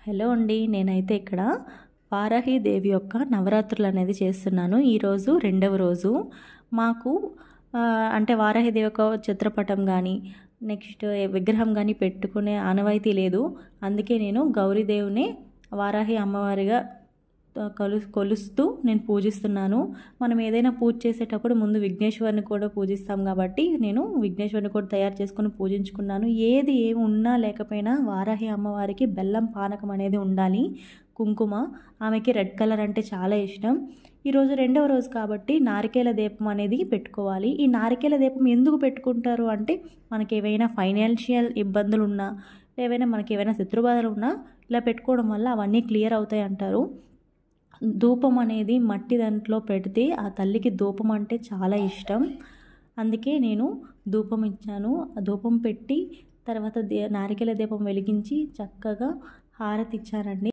Hello అండి, నేనైతే ఇక్కడ వారాహిదేవి యొక్క నవరాత్రులు అనేది చేస్తున్నాను. ఈరోజు రెండవ రోజు. మాకు అంటే వారాహిదేవి యొక్క చిత్రపటం కానీ నెక్స్ట్ విగ్రహం కానీ పెట్టుకునే ఆనవాయితీ లేదు. అందుకే నేను గౌరీదేవిని వారాహి అమ్మవారిగా కొలుస్తూ నేను పూజిస్తున్నాను. మనం ఏదైనా పూజ చేసేటప్పుడు ముందు విఘ్నేశ్వరుని కూడా పూజిస్తాం కాబట్టి నేను విఘ్నేశ్వరుని కూడా తయారు చేసుకుని పూజించుకున్నాను. ఏమి ఉన్నా లేకపోయినా వారాహి అమ్మవారికి బెల్లం పానకం అనేది ఉండాలి. కుంకుమ, ఆమెకి రెడ్ కలర్ అంటే చాలా ఇష్టం. ఈరోజు రెండవ రోజు కాబట్టి నారికేల దీపం అనేది పెట్టుకోవాలి. ఈ నారికేల దీపం ఎందుకు పెట్టుకుంటారు అంటే మనకి ఏవైనా ఫైనాన్షియల్ ఇబ్బందులు ఉన్నా, మనకి ఏవైనా శత్రుబాధలు ఉన్నా ఇలా పెట్టుకోవడం వల్ల అవన్నీ క్లియర్ అవుతాయి అంటారు. ధూపం అనేది మట్టి దాంట్లో పెడితే ఆ తల్లికి ధూపం అంటే చాలా ఇష్టం. అందుకే నేను ధూపం ఇచ్చాను. ఆ ధూపం పెట్టి తర్వాత నారికేల దీపం వెలిగించి చక్కగా హారతి ఇచ్చానండి.